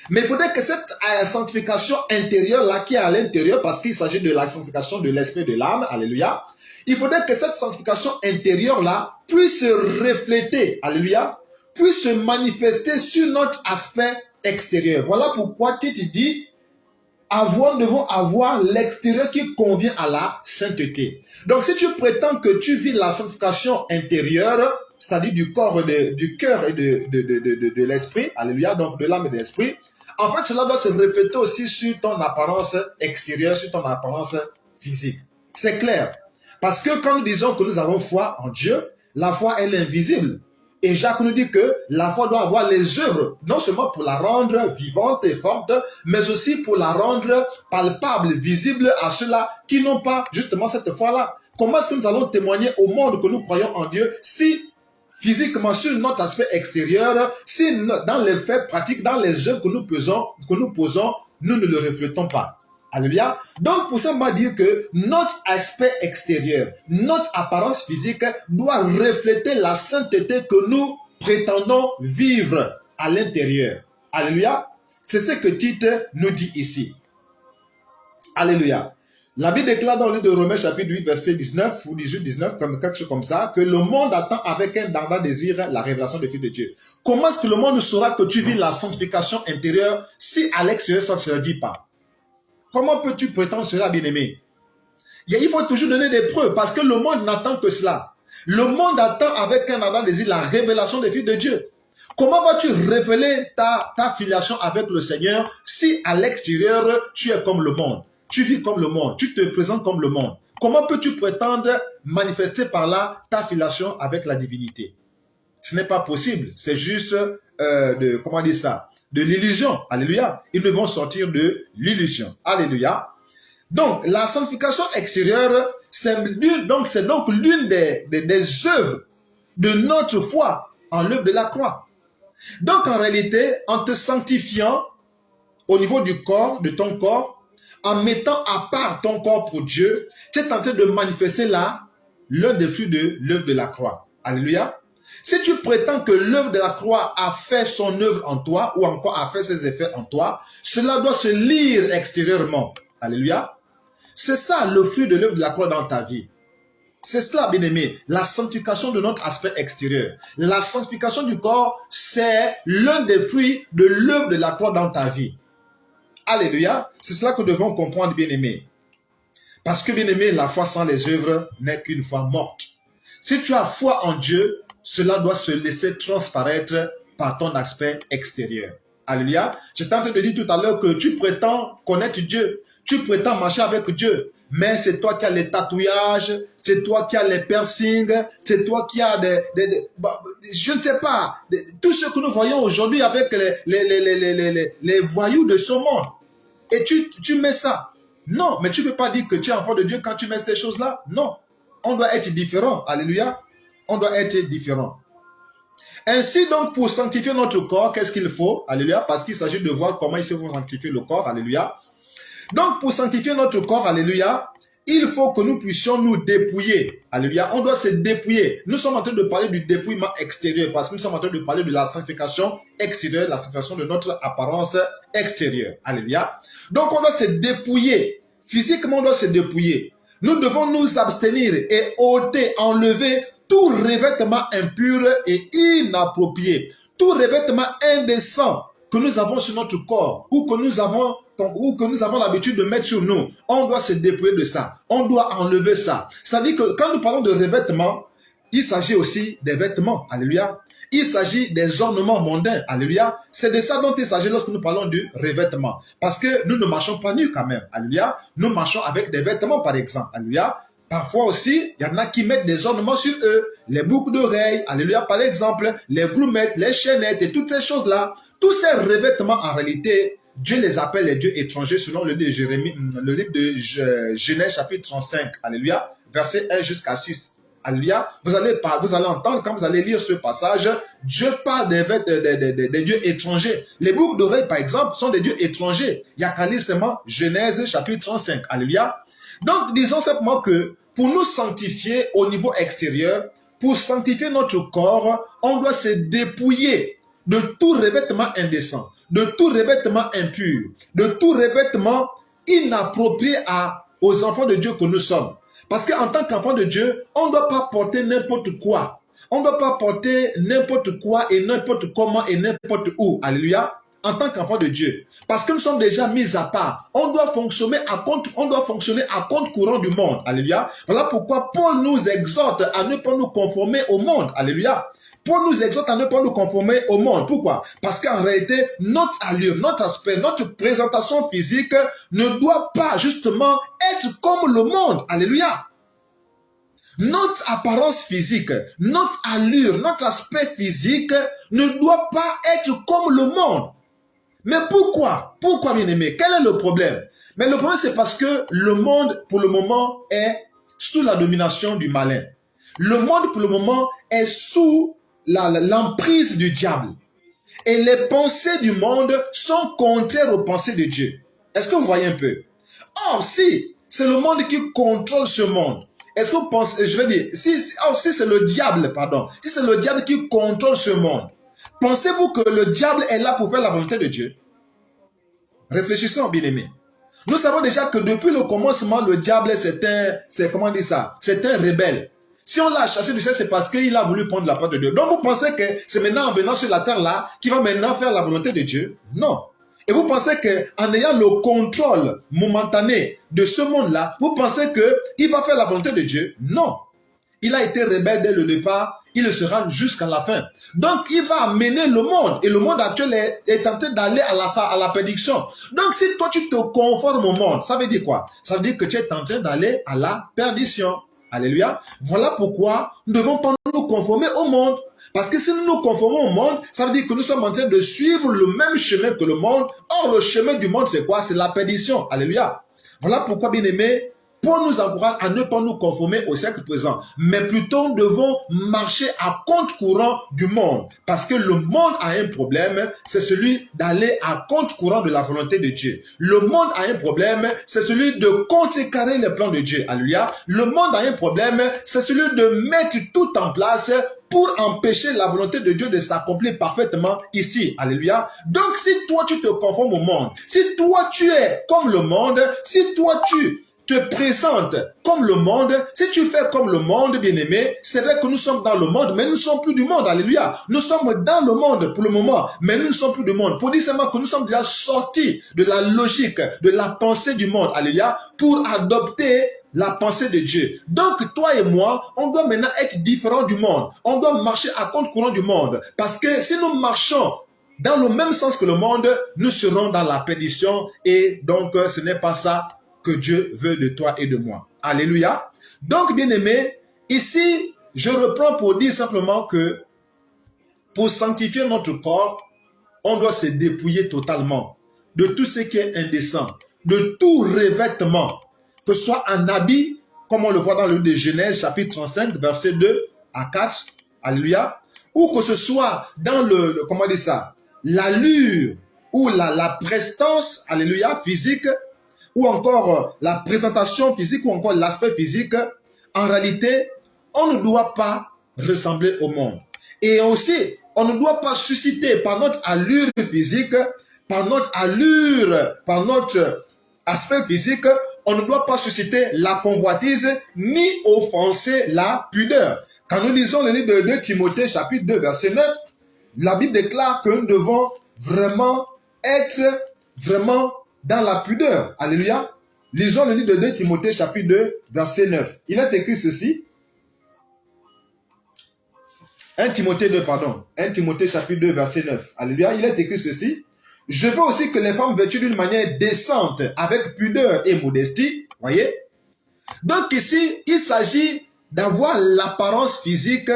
Mais il faudrait que cette sanctification intérieure-là qui est à l'intérieur, parce qu'il s'agit de la sanctification de l'esprit et de l'âme, alléluia, il faudrait que cette sanctification intérieure-là puisse se refléter, alléluia, puisse se manifester sur notre aspect extérieur. Voilà pourquoi Tite dit, nous devons avoir l'extérieur qui convient à la sainteté. Donc si tu prétends que tu vis la sanctification intérieure, c'est-à-dire du corps, du cœur et de l'esprit, alléluia, donc de l'âme et de l'esprit, en fait, cela doit se refléter aussi sur ton apparence extérieure, sur ton apparence physique. C'est clair. Parce que quand nous disons que nous avons foi en Dieu, la foi, elle est invisible. Et Jacques nous dit que la foi doit avoir les œuvres, non seulement pour la rendre vivante et forte, mais aussi pour la rendre palpable, visible à ceux-là qui n'ont pas justement cette foi-là. Comment est-ce que nous allons témoigner au monde que nous croyons en Dieu si physiquement, sur notre aspect extérieur, si dans les faits pratiques, dans les œuvres que nous posons, nous ne le reflétons pas. Alléluia. Donc, pour ça, on va dire que notre aspect extérieur, notre apparence physique doit refléter la sainteté que nous prétendons vivre à l'intérieur. Alléluia. C'est ce que Tite nous dit ici. Alléluia. La Bible déclare dans le livre de Romains chapitre 8 verset 19 ou 18-19 comme quelque chose comme ça que le monde attend avec un ardent désir la révélation des fils de Dieu. Comment est-ce que le monde saura que tu vis la sanctification intérieure si à l'extérieur ça ne se vit pas? Comment peux-tu prétendre cela, bien-aimé? Il faut toujours donner des preuves parce que le monde n'attend que cela. Le monde attend avec un ardent désir la révélation des fils de Dieu. Comment vas-tu révéler ta filiation avec le Seigneur si à l'extérieur tu es comme le monde? Tu vis comme le monde, tu te présentes comme le monde. comment peux-tu prétendre manifester par là ta filiation avec la divinité? Ce n'est pas possible. C'est juste de l'illusion. Alléluia. Ils ne vont sortir de l'illusion. Alléluia. Donc, la sanctification extérieure, c'est donc l'une des œuvres de notre foi en l'œuvre de la croix. Donc, en réalité, en te sanctifiant au niveau du corps, de ton corps, en mettant à part ton corps pour Dieu, tu es en train de manifester là l'un des fruits de l'œuvre de la croix. Alléluia. Si tu prétends que l'œuvre de la croix a fait son œuvre en toi, ou encore a fait ses effets en toi, cela doit se lire extérieurement. Alléluia. C'est ça le fruit de l'œuvre de la croix dans ta vie. C'est cela, bien-aimé, la sanctification de notre aspect extérieur. La sanctification du corps, c'est l'un des fruits de l'œuvre de la croix dans ta vie. Alléluia. C'est cela que nous devons comprendre, bien-aimé. Parce que, bien-aimé, la foi sans les œuvres n'est qu'une foi morte. Si tu as foi en Dieu, cela doit se laisser transparaître par ton aspect extérieur. Alléluia. Je t'ai en train de dire tout à l'heure que tu prétends connaître Dieu. Tu prétends marcher avec Dieu. Mais c'est toi qui as les tatouages, c'est toi qui as les piercings, c'est toi qui as je ne sais pas, tout ce que nous voyons aujourd'hui avec les voyous de ce monde. Et tu mets ça. Non, mais tu ne peux pas dire que tu es enfant de Dieu quand tu mets ces choses-là. Non. On doit être différent. Alléluia. On doit être différent. Ainsi donc, pour sanctifier notre corps, qu'est-ce qu'il faut? Alléluia. Parce qu'il s'agit de voir comment il faut sanctifier le corps. Alléluia. Donc, pour sanctifier notre corps, alléluia, il faut que nous puissions nous dépouiller. Alléluia. On doit se dépouiller. Nous sommes en train de parler du dépouillement extérieur parce que nous sommes en train de parler de la sanctification extérieure, la sanctification de notre apparence extérieure. Alléluia. Donc, on doit se dépouiller. Physiquement, on doit se dépouiller. Nous devons nous abstenir et ôter, enlever tout revêtement impur et inapproprié. Tout revêtement indécent que nous avons sur notre corps ou que nous avons l'habitude de mettre sur nous, on doit se dépouiller de ça. On doit enlever ça. C'est-à-dire que quand nous parlons de revêtements, il s'agit aussi des vêtements. Alléluia. Il s'agit des ornements mondains. Alléluia. C'est de ça dont il s'agit lorsque nous parlons du revêtement. Parce que nous ne marchons pas nus quand même. Alléluia. Nous marchons avec des vêtements par exemple. Alléluia. Parfois aussi, il y en a qui mettent des ornements sur eux. Les boucles d'oreilles. Alléluia. Par exemple, les groumettes, les chaînettes et toutes ces choses-là. Tous ces revêtements en réalité, Dieu les appelle les dieux étrangers selon le livre de Genèse chapitre 35. Alléluia. Versets 1 jusqu'à 6. Alléluia. Vous allez entendre quand vous allez lire ce passage, Dieu parle des dieux étrangers. Les boucles d'oreilles, par exemple, sont des dieux étrangers. Il y a qu'à lire seulement Genèse chapitre 35. Alléluia. Donc, disons simplement que pour nous sanctifier au niveau extérieur, pour sanctifier notre corps, on doit se dépouiller de tout revêtement indécent, de tout revêtement impur, de tout revêtement inapproprié aux enfants de Dieu que nous sommes. Parce qu'en tant qu'enfant de Dieu, on ne doit pas porter n'importe quoi. On ne doit pas porter n'importe quoi et n'importe comment et n'importe où. Alléluia. En tant qu'enfant de Dieu. Parce que nous sommes déjà mis à part. On doit fonctionner à compte courant du monde. Alléluia. Voilà pourquoi Paul nous exhorte à ne pas nous conformer au monde. Alléluia. Paul nous exhorte à ne pas nous conformer au monde. Pourquoi? Parce qu'en réalité, notre allure, notre aspect, notre présentation physique ne doit pas justement être comme le monde. Alléluia. Notre apparence physique, notre allure, notre aspect physique ne doit pas être comme le monde. Mais pourquoi? Pourquoi, bien-aimé? Quel est le problème? Mais le problème, c'est parce que le monde, pour le moment, est sous la domination du malin. Le monde, pour le moment, est sous l'emprise du diable. Et les pensées du monde sont contraires aux pensées de Dieu. Est-ce que vous voyez un peu? Or, si c'est le monde qui contrôle ce monde, est-ce que vous pensez, je vais dire, si c'est le diable, si c'est le diable qui contrôle ce monde, pensez-vous que le diable est là pour faire la volonté de Dieu? Réfléchissons, bien-aimés. Nous savons déjà que depuis le commencement, le diable, c'est un rebelle. Si on l'a chassé du ciel, c'est parce qu'il a voulu prendre la part de Dieu. Donc vous pensez que c'est maintenant en venant sur la terre là qu'il va maintenant faire la volonté de Dieu? Non. Et vous pensez qu'en ayant le contrôle momentané de ce monde-là, vous pensez qu'il va faire la volonté de Dieu? Non. Il a été rebelle dès le départ il le sera jusqu'à la fin. Donc, il va amener le monde. Et le monde actuel est en train d'aller à la perdition. Donc, si toi, tu te conformes au monde, ça veut dire quoi? Ça veut dire que tu es en train d'aller à la perdition. Alléluia. Voilà pourquoi nous ne devons pas nous conformer au monde. Parce que si nous nous conformons au monde, ça veut dire que nous sommes en train de suivre le même chemin que le monde. Or, le chemin du monde, c'est quoi? C'est la perdition. Alléluia. Voilà pourquoi, bien aimé, Paul nous encourage à ne pas nous conformer au siècle présent, mais plutôt nous devons marcher à contre-courant du monde. Parce que le monde a un problème, c'est celui d'aller à contre-courant de la volonté de Dieu. Le monde a un problème, c'est celui de contrecarrer les plans de Dieu. Alléluia. Le monde a un problème, c'est celui de mettre tout en place pour empêcher la volonté de Dieu de s'accomplir parfaitement ici. Alléluia. Donc si toi tu te conformes au monde, si toi tu es comme le monde, si toi tu te présente comme le monde, si tu fais comme le monde, bien-aimé, c'est vrai que nous sommes dans le monde, mais nous ne sommes plus du monde, alléluia. Nous sommes dans le monde pour le moment, mais nous ne sommes plus du monde. Pour dire seulement que nous sommes déjà sortis de la logique, de la pensée du monde, alléluia, pour adopter la pensée de Dieu. Donc, toi et moi, on doit maintenant être différents du monde. On doit marcher à contre-courant du monde. Parce que si nous marchons dans le même sens que le monde, nous serons dans la perdition. Et donc, ce n'est pas ça que Dieu veut de toi et de moi. Alléluia. Donc, bien-aimé, ici, je reprends pour dire simplement que pour sanctifier notre corps, on doit se dépouiller totalement de tout ce qui est indécent, de tout revêtement, que ce soit un habit, comme on le voit dans le livre de Genèse, chapitre 35, versets 2 à 4, alléluia, ou que ce soit dans comment dire ça, l'allure ou la prestance, alléluia, physique, ou encore la présentation physique, ou encore l'aspect physique, en réalité, on ne doit pas ressembler au monde. Et aussi, on ne doit pas susciter par notre allure physique, par notre aspect physique, on ne doit pas susciter la convoitise ni offenser la pudeur. Quand nous lisons le livre de 2 Timothée, chapitre 2, verset 9, la Bible déclare que nous devons vraiment être dans la pudeur. Alléluia. Lisons le livre de 2 Timothée, chapitre 2, verset 9. Il est écrit ceci. 1 Timothée 2, pardon. 1 Timothée, chapitre 2, verset 9. Alléluia. Il est écrit ceci. Je veux aussi que les femmes vêtues d'une manière décente, avec pudeur et modestie. Voyez. Donc ici, il s'agit d'avoir l'apparence physique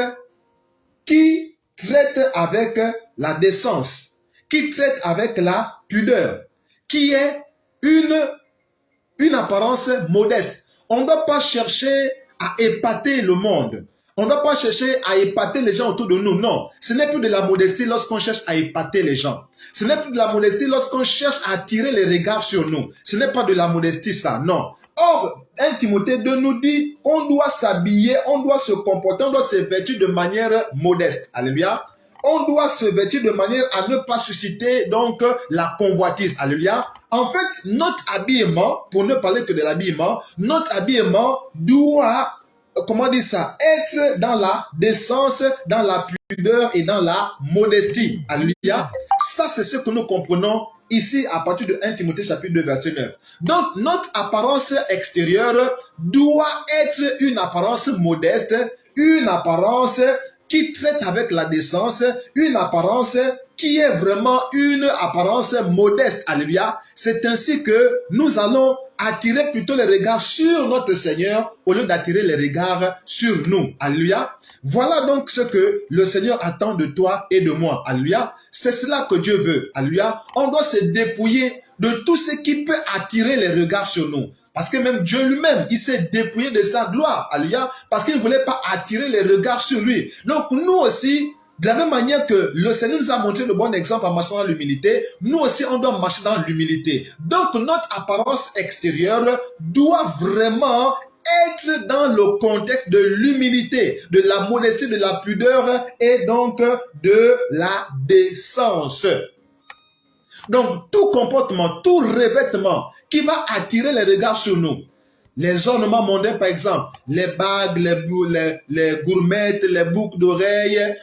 qui traite avec la décence, qui traite avec la pudeur, qui est une apparence modeste. On ne doit pas chercher à épater le monde. On ne doit pas chercher à épater les gens autour de nous. Non, ce n'est plus de la modestie lorsqu'on cherche à épater les gens. Ce n'est plus de la modestie lorsqu'on cherche à attirer les regards sur nous. Ce n'est pas de la modestie ça, non. Or, 1 Timothée 2 nous dit qu'on doit s'habiller, on doit se comporter, on doit se vêtir de manière modeste. Alléluia. On doit se vêtir de manière à ne pas susciter donc la convoitise. Alléluia. En fait, notre habillement, pour ne parler que de l'habillement, notre habillement doit, comment dire ça, être dans la décence, dans la pudeur et dans la modestie. Alléluia. Ça, c'est ce que nous comprenons ici à partir de 1 Timothée chapitre 2 verset 9. Donc, notre apparence extérieure doit être une apparence modeste, une apparence qui traite avec la décence, une apparence qui est vraiment une apparence modeste. Alléluia. C'est ainsi que nous allons attirer plutôt les regards sur notre Seigneur au lieu d'attirer les regards sur nous. Alléluia. Voilà donc ce que le Seigneur attend de toi et de moi. Alléluia. C'est cela que Dieu veut. Alléluia. On doit se dépouiller de tout ce qui peut attirer les regards sur nous. Parce que même Dieu lui-même, il s'est dépouillé de sa gloire. Alléluia. Parce qu'il ne voulait pas attirer les regards sur lui. Donc nous aussi, de la même manière que le Seigneur nous a montré le bon exemple en marchant dans l'humilité, nous aussi on doit marcher dans l'humilité. Donc notre apparence extérieure doit vraiment être dans le contexte de l'humilité, de la modestie, de la pudeur et donc de la décence. Donc tout comportement, tout revêtement qui va attirer les regards sur nous, les ornements mondains par exemple, les bagues, les gourmettes, les boucles d'oreilles,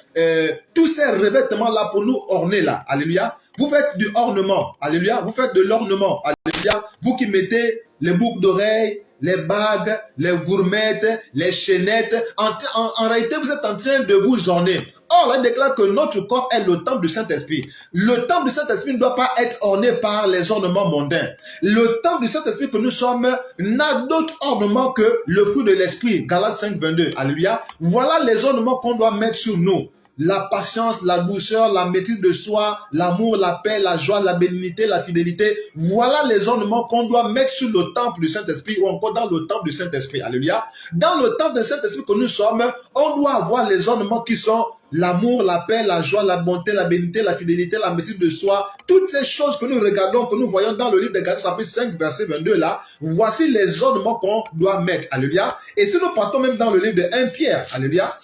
tous ces revêtements-là pour nous orner là, alléluia. Vous faites du ornement, alléluia. Vous faites de l'ornement, alléluia. Vous qui mettez les boucles d'oreilles, les bagues, les gourmettes, les chaînettes. En réalité, vous êtes en train de vous orner. Or, elle déclare que notre corps est le temple du Saint-Esprit. Le temple du Saint-Esprit ne doit pas être orné par les ornements mondains. Le temple du Saint-Esprit que nous sommes n'a d'autre ornement que le fruit de l'Esprit. Galates 5, 22. Alléluia. Voilà les ornements qu'on doit mettre sur nous. La patience, la douceur, la maîtrise de soi, l'amour, la paix, la joie, la bénignité, la fidélité. Voilà les ornements qu'on doit mettre sur le temple du Saint-Esprit ou encore dans le temple du Saint-Esprit. Alléluia. Dans le temple du Saint-Esprit que nous sommes, on doit avoir les ornements qui sont l'amour, la paix, la joie, la bonté, la bénignité, la fidélité, la maîtrise de soi. Toutes ces choses que nous regardons, que nous voyons dans le livre de Galates chapitre 5, verset 22 là, voici les ornements qu'on doit mettre. Alléluia. Et si nous partons même dans le livre de 1 Pierre, alléluia.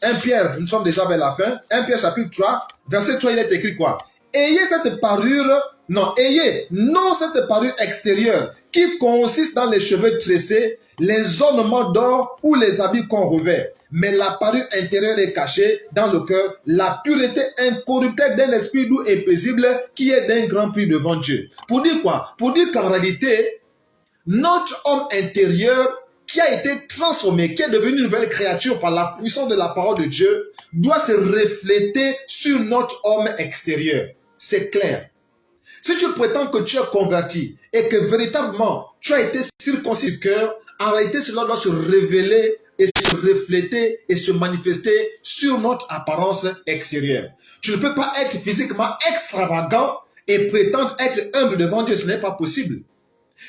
1 Pierre, nous sommes déjà vers la fin. 1 Pierre chapitre 3, verset 3, il est écrit quoi? Ayez cette parure extérieure qui consiste dans les cheveux tressés, les ornements d'or ou les habits qu'on revêt. Mais la parure intérieure est cachée dans le cœur, la pureté incorruptible d'un esprit doux et paisible qui est d'un grand prix devant Dieu. Pour dire quoi? Pour dire qu'en réalité, notre homme intérieur qui a été transformé, qui est devenu une nouvelle créature par la puissance de la parole de Dieu, doit se refléter sur notre homme extérieur. C'est clair. Si tu prétends que tu es converti et que véritablement tu as été circoncis du cœur, en réalité cela doit se révéler et se refléter et se manifester sur notre apparence extérieure. Tu ne peux pas être physiquement extravagant et prétendre être humble devant Dieu, ce n'est pas possible.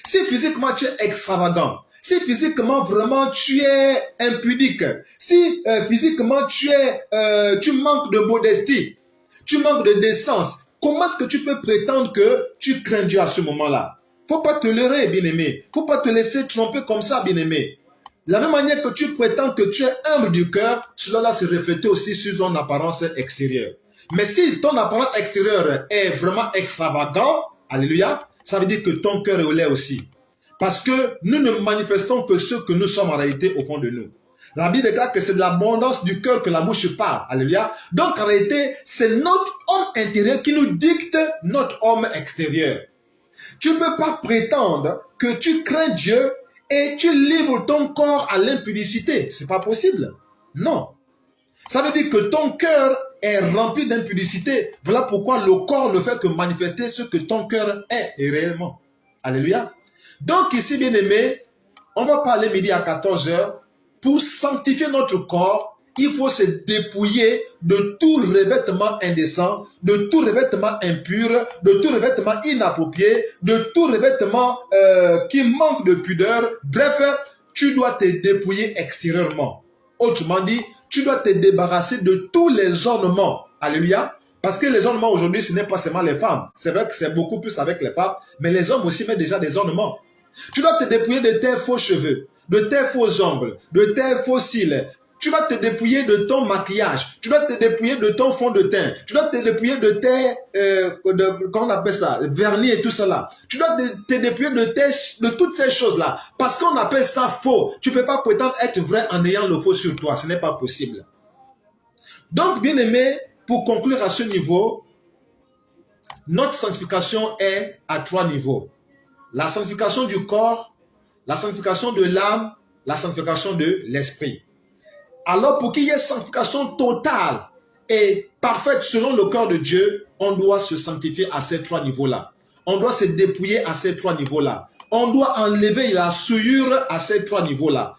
Si physiquement tu es extravagant, si physiquement vraiment tu es impudique, si physiquement tu manques de modestie, tu manques de décence, comment est-ce que tu peux prétendre que tu crains Dieu à ce moment-là? Faut pas te leurrer, bien-aimé. Faut pas te laisser tromper comme ça, bien-aimé. De la même manière que tu prétends que tu es humble du cœur, cela va se refléter aussi sur ton apparence extérieure. Mais si ton apparence extérieure est vraiment extravagant, alléluia, ça veut dire que ton cœur est laid aussi. Parce que nous ne manifestons que ce que nous sommes en réalité au fond de nous. La Bible déclare que c'est de l'abondance du cœur que la bouche parle. Alléluia. Donc en réalité, c'est notre homme intérieur qui nous dicte notre homme extérieur. Tu ne peux pas prétendre que tu crains Dieu et tu livres ton corps à l'impudicité. C'est pas possible. Non. Ça veut dire que ton cœur est rempli d'impudicité. Voilà pourquoi le corps ne fait que manifester ce que ton cœur est réellement. Alléluia. Donc ici, bien aimé, on va parler midi à 14h. Pour sanctifier notre corps, il faut se dépouiller de tout revêtement indécent, de tout revêtement impur, de tout revêtement inapproprié, de tout revêtement qui manque de pudeur. Bref, tu dois te dépouiller extérieurement. Autrement dit, tu dois te débarrasser de tous les ornements. Alléluia. Parce que les ornements aujourd'hui, ce n'est pas seulement les femmes. C'est vrai que c'est beaucoup plus avec les femmes, mais les hommes aussi mettent déjà des ornements. Tu dois te dépouiller de tes faux cheveux, de tes faux ongles, de tes faux cils. Tu vas te dépouiller de ton maquillage. Tu dois te dépouiller de ton fond de teint. Tu dois te dépouiller de tes, comment on appelle ça, vernis et tout cela. Tu dois te dépouiller de toutes ces choses-là. Parce qu'on appelle ça faux. Tu ne peux pas prétendre être vrai en ayant le faux sur toi. Ce n'est pas possible. Donc, bien aimé, pour conclure à ce niveau, notre sanctification est à 3 niveaux. La sanctification du corps, la sanctification de l'âme, la sanctification de l'esprit. Alors, pour qu'il y ait sanctification totale et parfaite selon le cœur de Dieu, on doit se sanctifier à ces 3 niveaux-là. On doit se dépouiller à ces 3 niveaux-là. On doit enlever la souillure à ces 3 niveaux-là.